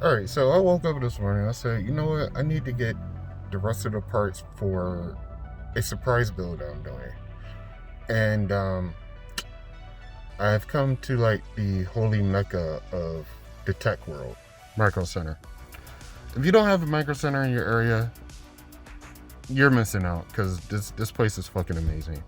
Alright, so I woke up this morning. I said, you know what? I need to get the rest of the parts for a surprise build I'm doing. And I've come to like the holy mecca of the tech world, Micro Center. If you don't have a Micro Center in your area, you're missing out because this place is fucking amazing.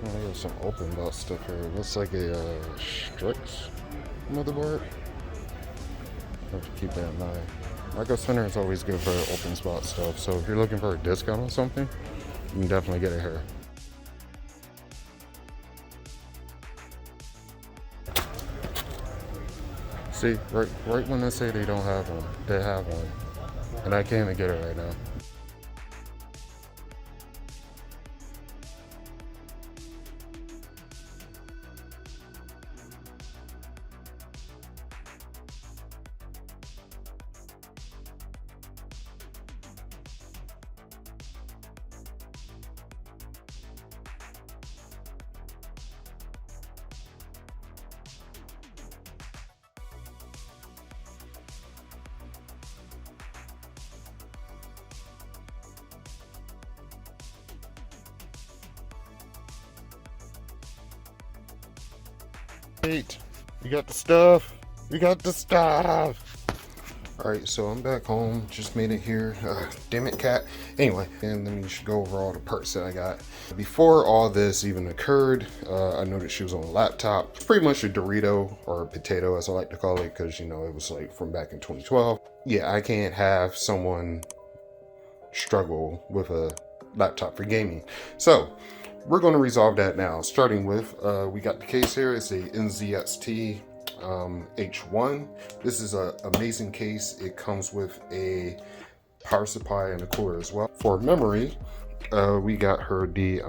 I got some open box stuff here. It looks like a Strix motherboard. I have to keep that in mind. Micro Center is always good for open spot stuff. So if you're looking for a discount on something, you can definitely get it here. See, right when they say they don't have one, they have one. And I can't even get it right now. Wait, we got the stuff. We got the stuff. Alright, so I'm back home. Just made it here. Damn it, cat. Anyway, and then we should go over all the parts that I got. Before all this even occurred, I noticed she was on a laptop. It's pretty much a Dorito, or a potato as I like to call it, because, you know, it was like from back in 2012. Yeah, I can't have someone struggle with a laptop for gaming. So, we're going to resolve that now. Starting with, we got the case here. It's a NZXT H1. This is an amazing case. It comes with a power supply and a cooler as well. For memory, we got her the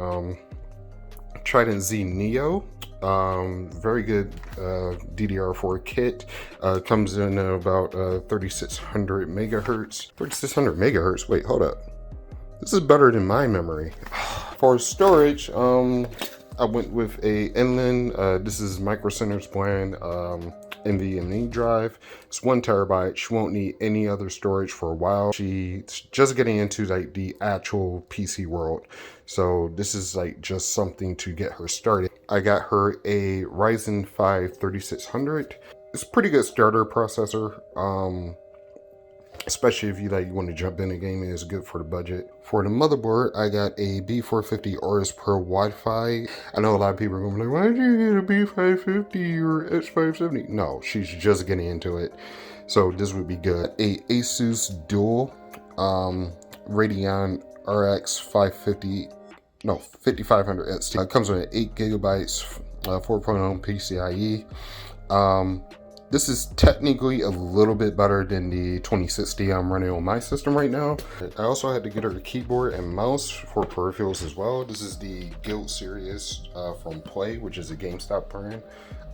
Trident Z Neo. Very good DDR4 kit. Comes in at about 3600 megahertz. 3600 megahertz? Wait, hold up. This is better than my memory. For storage, I went with a Inland. This is Micro Center's brand NVMe drive. It's 1 terabyte. She won't need any other storage for a while. She's just getting into like the actual PC world, so this is like just something to get her started. I got her a Ryzen 5 3600. It's a pretty good starter processor. Especially if you want to jump into gaming, it's good for the budget. For the motherboard, I got a B450 Aorus Pro Wi-Fi. I know a lot of people are going to be like, why did you get a B550 or X570? No, she's just getting into it, so this would be good. A ASUS Dual Radeon RX 550, no, 5500 XT. It comes with 8 gigabytes, 4.0 PCIe. This is technically a little bit better than the 2060 I'm running on my system right now. I also had to get her a keyboard and mouse for peripherals as well. This is the Guild series from Play, which is a GameStop brand.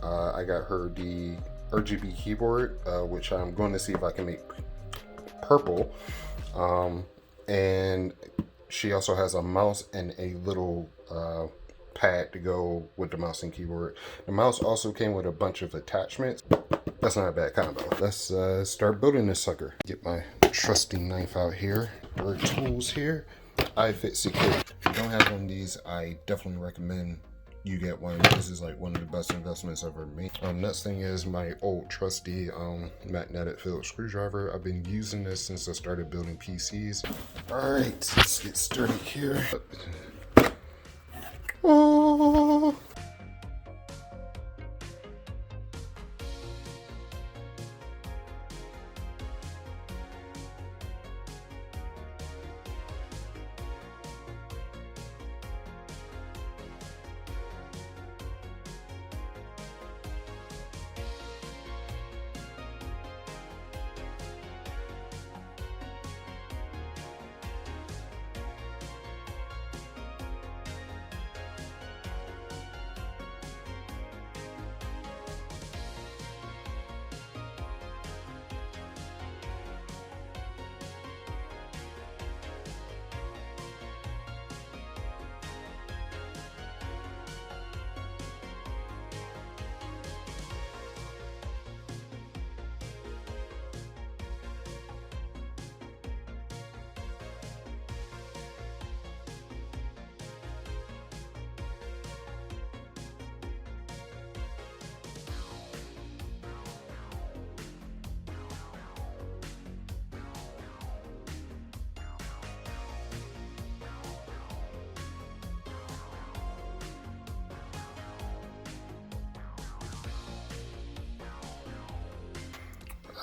I got her the RGB keyboard, which I'm going to see if I can make purple. And she also has a mouse and a little pad to go with the mouse and keyboard. The mouse also came with a bunch of attachments. That's not a bad combo. Let's start building this sucker. Get my trusty knife out here. Our tools here. iFit Secure. If you don't have one of these, I definitely recommend you get one. This is like one of the best investments I've ever made. Next thing is my old trusty magnetic Phillips screwdriver. I've been using this since I started building PCs. All right, let's get started here. Oh.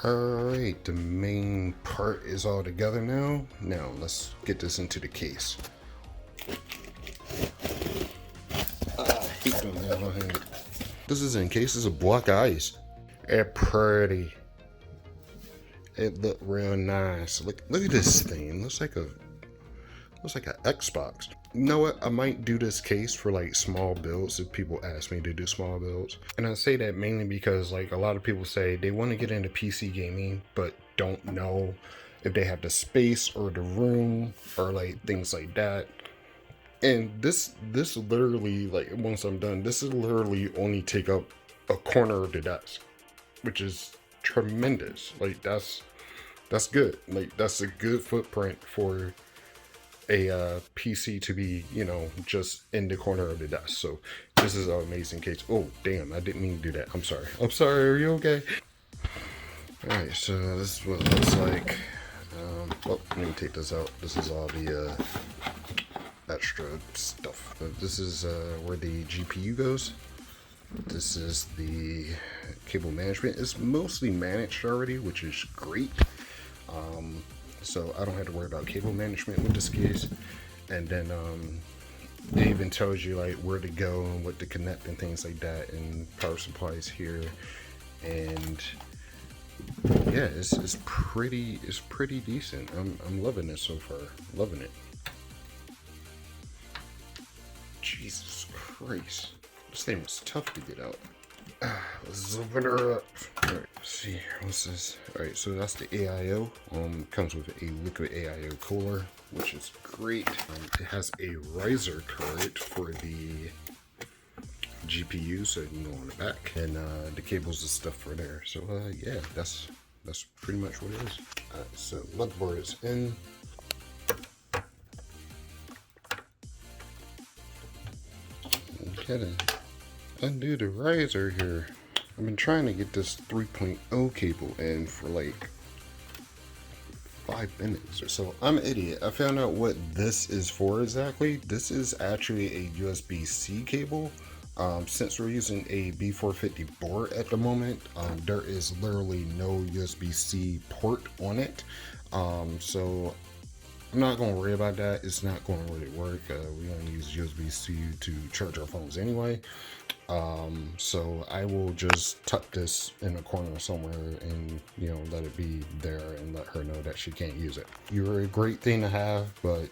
Alright, the main part is all together now. Now let's get this into the case. I hate doing that one handed. This is in cases of black ice. It's pretty. It looked real nice. Look at this thing. It looks like an Xbox. You know what? I might do this case for like small builds if people ask me to do small builds. And I say that mainly because like a lot of people say they want to get into PC gaming but don't know if they have the space or the room or like things like that. And this literally, like, once I'm done, this is literally only take up a corner of the desk, which is tremendous. Like that's good. Like that's a good footprint for a PC to be, you know, just in the corner of the desk. So this is an amazing case. Oh damn, I didn't mean to do that. I'm sorry. Are you okay? All right, so this is what it looks like. Oh, let me take this out. This is all the extra stuff. This is where the GPU goes. This is the cable management. It's mostly managed already, which is great. So I don't have to worry about cable management with this case. And then it even tells you like where to go and what to connect and things like that, and power supplies here. And yeah, it's pretty decent. I'm loving it so far. Loving it. Jesus Christ. This thing was tough to get out. Let's open her up. Alright, let's see here. What's this? Alright, so that's the AIO. Comes with a liquid AIO cooler, which is great. It has a riser turret for the GPU, so you can go on the back, and the cables and stuff for there. So yeah, that's pretty much what it is. Alright, so motherboard is in. Gotta undo the riser here. I've been trying to get this 3.0 cable in for like 5 minutes or so. I'm an idiot. I found out what this is for exactly. This is actually a USB-C cable. Since we're using a B450 board at the moment, there is literally no USB-C port on it. So I'm not going to worry about that. It's not going to really work. We only use USB-C to charge our phones anyway. So I will just tuck this in a corner somewhere and, you know, let it be there and let her know that she can't use it. You're a great thing to have, but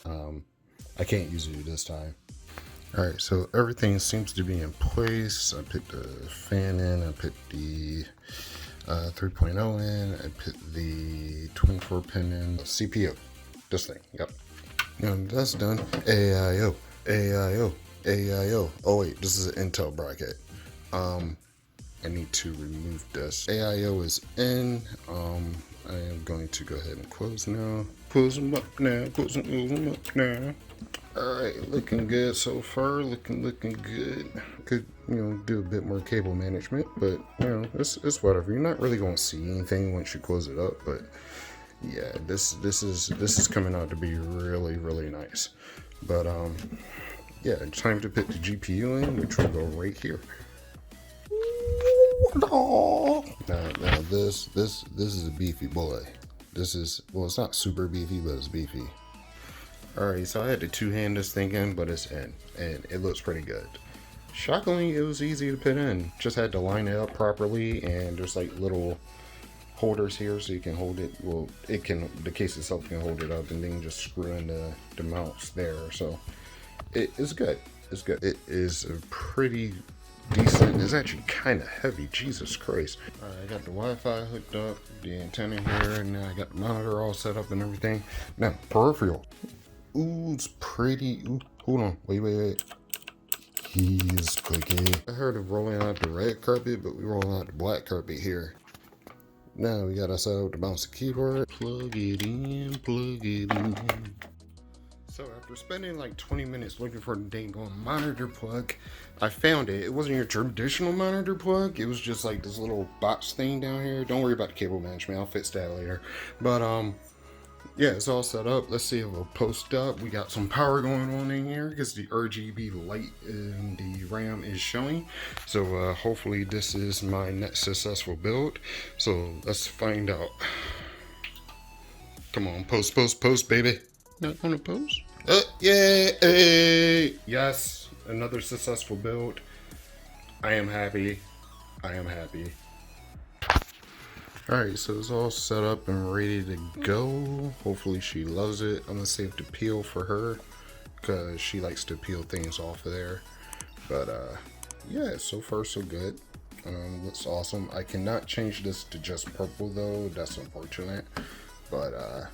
I can't use you this time. Alright, so everything seems to be in place. I put the fan in, I put the 3.0 in, I put the 24 pin in, CPU, this thing, yep. Now that's done. AIO, AIO, AIO. Oh wait, this is an Intel bracket. I need to remove this. AIO is in. I am going to go ahead and close now. Close them up now, close them up now. Alright, looking good so far, looking good. Could, you know, do a bit more cable management, but, you know, it's whatever. You're not really going to see anything once you close it up, but yeah, this is coming out to be really nice. But, yeah, it's time to put the GPU in, which will go right here. Now this is a beefy boy. This is, well, it's not super beefy, but it's beefy. Alright, so I had to two-hand this thing in, but it's in, and it looks pretty good. Shockingly, it was easy to put in. Just had to line it up properly, and there's like little holders here so you can hold it. Well, it can, the case itself can hold it up, and then just screw in the mounts there. So it's good. It's good. It is a pretty decent. It's actually kind of heavy. Jesus Christ. Alright, I got the Wi-Fi hooked up, the antenna here, and now I got the monitor all set up and everything. Now, peripheral. Ooh, it's pretty. Ooh, hold on. Wait. He's clicky. I heard of rolling out the red carpet, but we rolling out the black carpet here. Now we gotta set up the bounce keyboard. Plug it in. So after spending like 20 minutes looking for the dang on monitor plug, I found it. It wasn't your traditional monitor plug. It was just like this little box thing down here. Don't worry about the cable management. I'll fix that later. But yeah, it's all set up. Let's see if it'll post up. We got some power going on in here because the RGB light in the RAM is showing. So hopefully this is my next successful build. So let's find out. Come on, post, post, post, baby. Not gonna post? Yeah, yes, another successful build. I am happy. I am happy. Alright, so it's all set up and ready to go. Hopefully she loves it. I'm gonna save the peel for her because she likes to peel things off of there. But yeah, so far so good. Looks awesome. I cannot change this to just purple though. That's unfortunate. But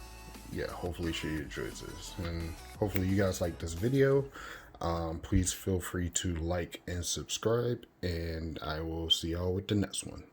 yeah, hopefully she enjoys this. And hopefully you guys like this video. Please feel free to like and subscribe. And I will see y'all with the next one.